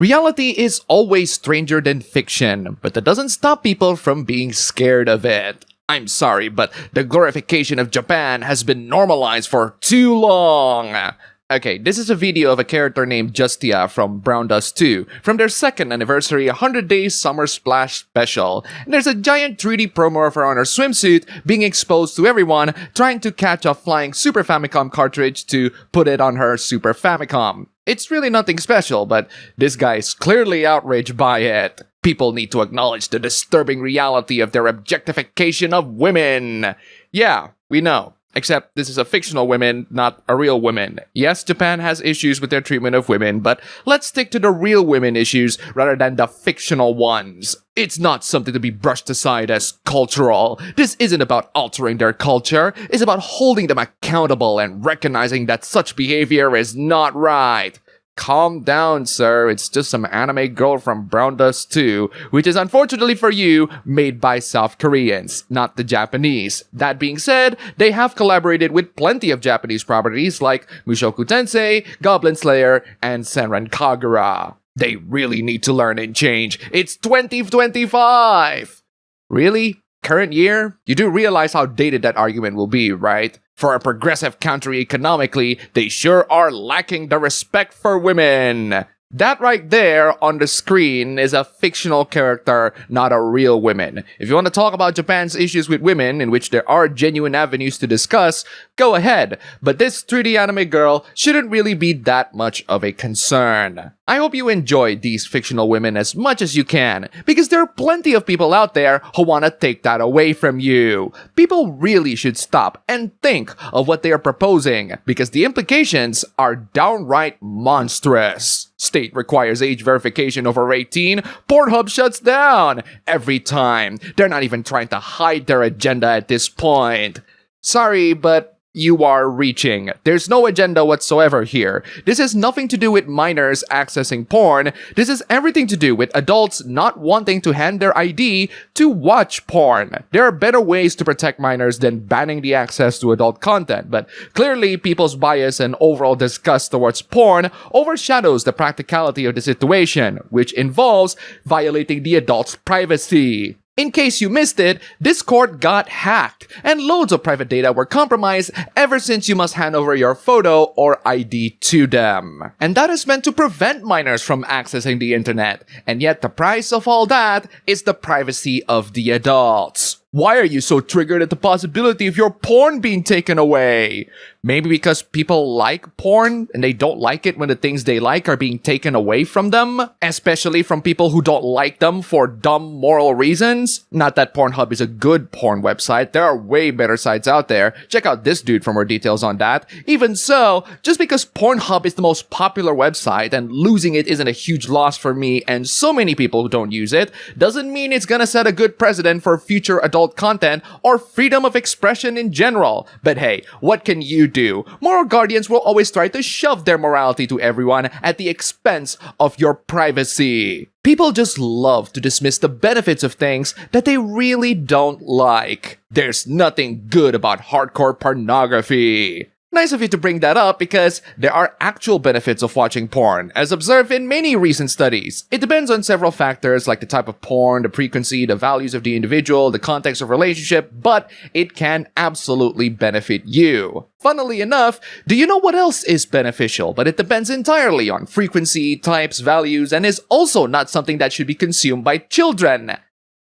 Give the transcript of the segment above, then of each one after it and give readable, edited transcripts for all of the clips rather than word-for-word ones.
Reality is always stranger than fiction, but that doesn't stop people from being scared of it. I'm sorry, but the glorification of Japan has been normalized for too long. Okay, this is a video of a character named Justia from Brown Dust 2, from their second anniversary 100 Days Summer Splash Special. And there's a giant 3D promo of her on her swimsuit being exposed to everyone trying to catch a flying Super Famicom cartridge to put it on her Super Famicom. It's really nothing special, but this guy's clearly outraged by it. People need to acknowledge the disturbing reality of their objectification of women. Yeah, we know. Except this is a fictional woman, not a real woman. Yes, Japan has issues with their treatment of women, but let's stick to the real women issues rather than the fictional ones. It's not something to be brushed aside as cultural. This isn't about altering their culture. It's about holding them accountable and recognizing that such behavior is not right. Calm down, sir. It's just some anime girl from Brown Dust 2, which is unfortunately for you, made by South Koreans, not the Japanese. That being said, they have collaborated with plenty of Japanese properties like Mushoku Tensei, Goblin Slayer, and Senran Kagura. They really need to learn and change. It's 2025! Really? Current year? You do realize how dated that argument will be, right? For a progressive country economically, they sure are lacking the respect for women. That right there on the screen is a fictional character, not a real woman. If you want to talk about Japan's issues with women, in which there are genuine avenues to discuss, go ahead. But this 3D anime girl shouldn't really be that much of a concern. I hope you enjoyed these fictional women as much as you can, because there are plenty of people out there who want to take that away from you. People really should stop and think of what they are proposing, because the implications are downright monstrous. State requires age verification over 18, Pornhub shuts down every time. They're not even trying to hide their agenda at this point. Sorry, but you are reaching. There's no agenda whatsoever here. This has nothing to do with minors accessing porn. This has everything to do with adults not wanting to hand their ID to watch porn. There are better ways to protect minors than banning the access to adult content, but clearly people's bias and overall disgust towards porn overshadows the practicality of the situation, which involves violating the adult's privacy. In case you missed it, Discord got hacked, and loads of private data were compromised ever since you must hand over your photo or ID to them. And that is meant to prevent minors from accessing the internet, and yet the price of all that is the privacy of the adults. Why are you so triggered at the possibility of your porn being taken away? Maybe because people like porn and they don't like it when the things they like are being taken away from them? Especially from people who don't like them for dumb moral reasons? Not that Pornhub is a good porn website. There are way better sites out there. Check out this dude for more details on that. Even so, just because Pornhub is the most popular website and losing it isn't a huge loss for me and so many people who don't use it, doesn't mean it's gonna set a good precedent for future adult content or freedom of expression in general. But hey, what can you do? Moral guardians will always try to shove their morality to everyone at the expense of your privacy. People just love to dismiss the benefits of things that they really don't like. There's nothing good about hardcore pornography. Nice of you to bring that up because there are actual benefits of watching porn, as observed in many recent studies. It depends on several factors like the type of porn, the frequency, the values of the individual, the context of relationship, but it can absolutely benefit you. Funnily enough, do you know what else is beneficial? But it depends entirely on frequency, types, values, and is also not something that should be consumed by children.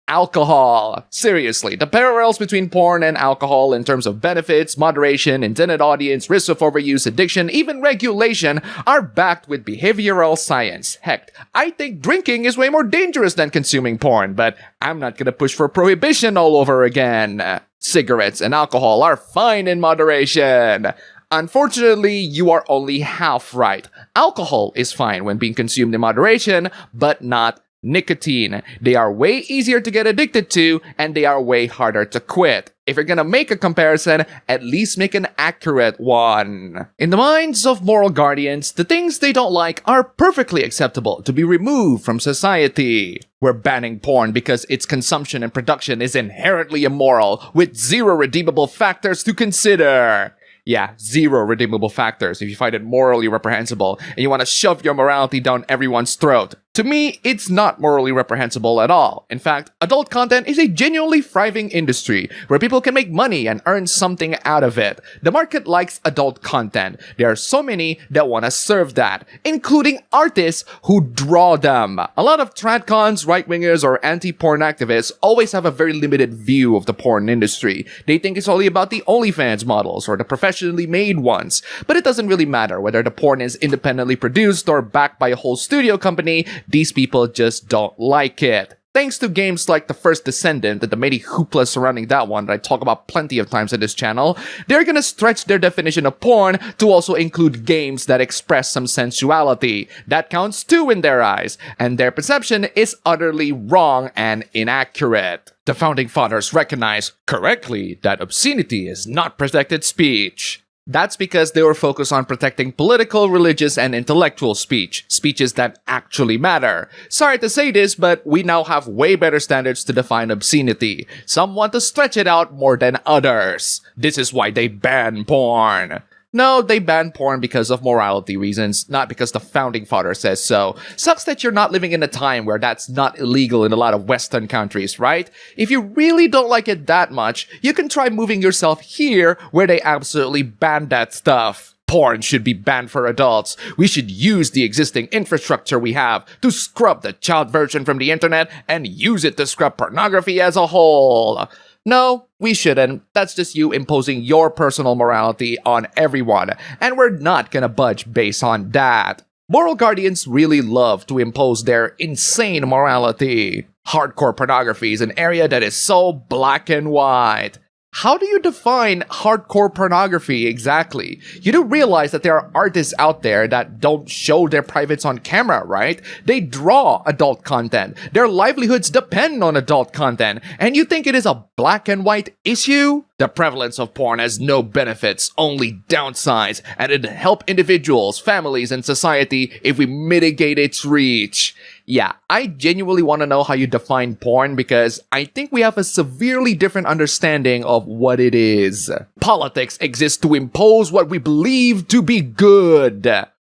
Alcohol. Seriously, the parallels between porn and alcohol in terms of benefits, moderation, intended audience, risk of overuse, addiction, even regulation are backed with behavioral science. Heck, I think drinking is way more dangerous than consuming porn, but I'm not gonna push for prohibition all over again. Cigarettes and alcohol are fine in moderation. Unfortunately, you are only half right. Alcohol is fine when being consumed in moderation, but not nicotine. They are way easier to get addicted to, and they are way harder to quit. If you're gonna make a comparison, at least make an accurate one. In the minds of moral guardians, the things they don't like are perfectly acceptable to be removed from society. We're banning porn because its consumption and production is inherently immoral, with zero redeemable factors to consider. Yeah, zero redeemable factors if you find it morally reprehensible and you want to shove your morality down everyone's throat. To me, it's not morally reprehensible at all. In fact, adult content is a genuinely thriving industry where people can make money and earn something out of it. The market likes adult content. There are so many that want to serve that, including artists who draw them. A lot of tradcons, right-wingers, or anti-porn activists always have a very limited view of the porn industry. They think it's only about the OnlyFans models or the professionally made ones. But it doesn't really matter whether the porn is independently produced or backed by a whole studio company. These people just don't like it. Thanks to games like The First Descendant and the many hooplas surrounding that one that I talk about plenty of times on this channel, they're gonna stretch their definition of porn to also include games that express some sensuality. That counts too in their eyes, and their perception is utterly wrong and inaccurate. The Founding Fathers recognized, correctly, that obscenity is not protected speech. That's because they were focused on protecting political, religious, and intellectual speech. Speeches that actually matter. Sorry to say this, but we now have way better standards to define obscenity. Some want to stretch it out more than others. This is why they ban porn. No, they ban porn because of morality reasons, not because the Founding Father says so. Sucks that you're not living in a time where that's not illegal in a lot of Western countries, right? If you really don't like it that much, you can try moving yourself here where they absolutely ban that stuff. Porn should be banned for adults. We should use the existing infrastructure we have to scrub the child version from the internet and use it to scrub pornography as a whole. No, we shouldn't. That's just you imposing your personal morality on everyone, and we're not gonna budge based on that. Moral guardians really love to impose their insane morality. Hardcore pornography is an area that is so black and white. How do you define hardcore pornography exactly? You do realize that there are artists out there that don't show their privates on camera, right? They draw adult content. Their livelihoods depend on adult content. And you think it is a black and white issue? The prevalence of porn has no benefits, only downsides, and it'd help individuals, families, and society if we mitigate its reach. Yeah, I genuinely want to know how you define porn because I think we have a severely different understanding of what it is. Politics exists to impose what we believe to be good.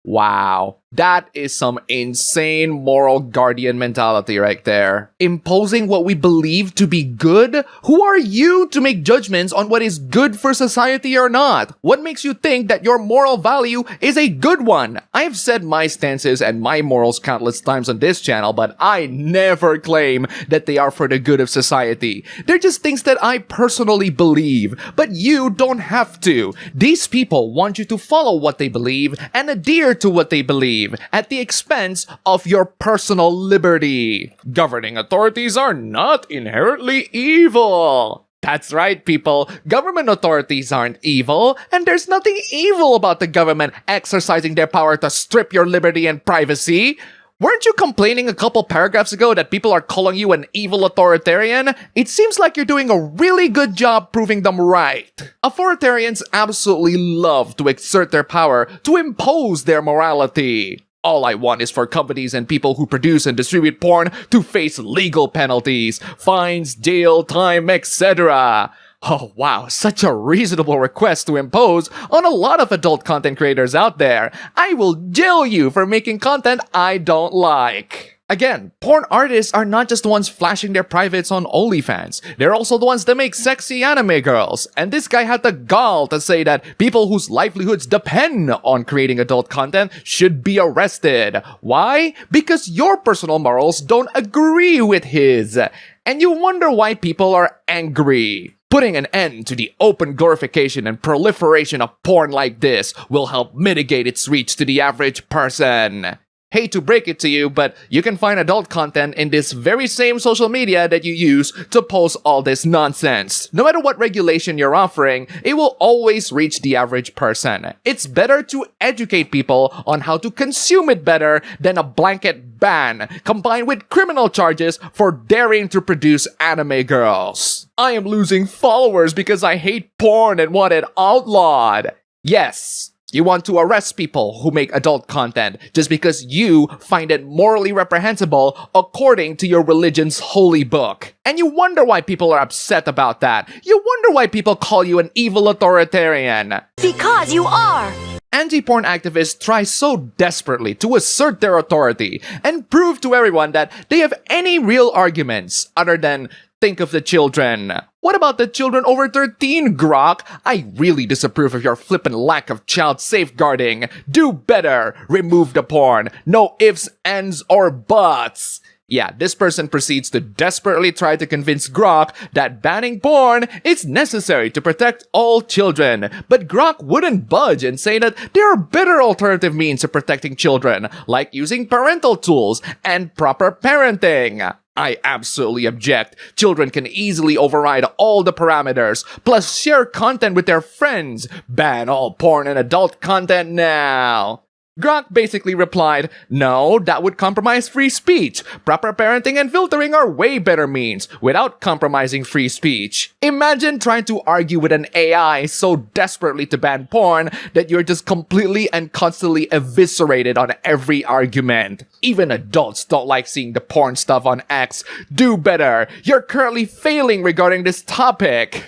Wow, that is some insane moral guardian mentality right there. Imposing what we believe to be good? Who are you to make judgments on what is good for society or not? What makes you think that your moral value is a good one? I've said my stances and my morals countless times on this channel, but I never claim that they are for the good of society. They're just things that I personally believe, but you don't have to. These people want you to follow what they believe and adhere to what they believe at the expense of your personal liberty. Governing authorities are not inherently evil. That's right, people. Government authorities aren't evil, and there's nothing evil about the government exercising their power to strip your liberty and privacy. Weren't you complaining a couple paragraphs ago that people are calling you an evil authoritarian? It seems like you're doing a really good job proving them right. Authoritarians absolutely love to exert their power to impose their morality. All I want is for companies and people who produce and distribute porn to face legal penalties, fines, jail time, etc. Oh wow, such a reasonable request to impose on a lot of adult content creators out there. I will jail you for making content I don't like. Again, porn artists are not just the ones flashing their privates on OnlyFans. They're also the ones that make sexy anime girls. And this guy had the gall to say that people whose livelihoods depend on creating adult content should be arrested. Why? Because your personal morals don't agree with his. And you wonder why people are angry. Putting an end to the open glorification and proliferation of porn like this will help mitigate its reach to the average person. Hate to break it to you, but you can find adult content in this very same social media that you use to post all this nonsense. No matter what regulation you're offering, it will always reach the average person. It's better to educate people on how to consume it better than a blanket ban, combined with criminal charges for daring to produce anime girls. I am losing followers because I hate porn and want it outlawed. Yes. You want to arrest people who make adult content just because you find it morally reprehensible according to your religion's holy book. And you wonder why people are upset about that. You wonder why people call you an evil authoritarian. Because you are! Anti-porn activists try so desperately to assert their authority and prove to everyone that they have any real arguments other than think of the children. What about the children over 13, Grok? I really disapprove of your flippant lack of child safeguarding. Do better. Remove the porn. No ifs, ands, or buts. Yeah, this person proceeds to desperately try to convince Grok that banning porn is necessary to protect all children. But Grok wouldn't budge and say that there are better alternative means of protecting children, like using parental tools and proper parenting. I absolutely object. Children can easily override all the parameters, plus share content with their friends. Ban all porn and adult content now. Grok basically replied, no, that would compromise free speech. Proper parenting and filtering are way better means, without compromising free speech. Imagine trying to argue with an AI so desperately to ban porn that you're just completely and constantly eviscerated on every argument. Even adults don't like seeing the porn stuff on X. Do better. You're currently failing regarding this topic.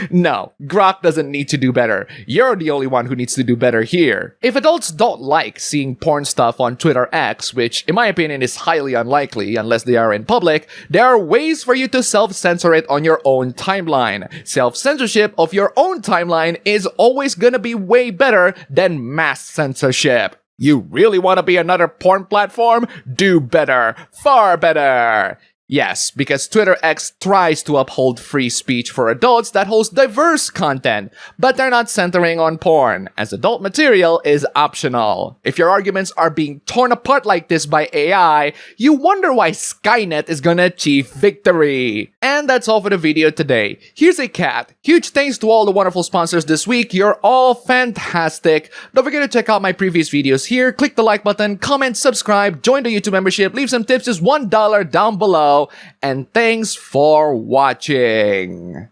No, Grok doesn't need to do better. You're the only one who needs to do better here. If adults don't like seeing porn stuff on Twitter X, which in my opinion is highly unlikely unless they are in public, there are ways for you to self-censor it on your own timeline. Self-censorship of your own timeline is always gonna be way better than mass censorship. You really want to be another porn platform? Do better. Far better. Yes, because Twitter X tries to uphold free speech for adults that host diverse content, but they're not centering on porn, as adult material is optional. If your arguments are being torn apart like this by AI, you wonder why Skynet is gonna achieve victory. And that's all for the video today. Here's a cat. Huge thanks to all the wonderful sponsors this week. You're all fantastic. Don't forget to check out my previous videos here. Click the like button, comment, subscribe, join the YouTube membership, leave some tips, just $1 down below. And thanks for watching.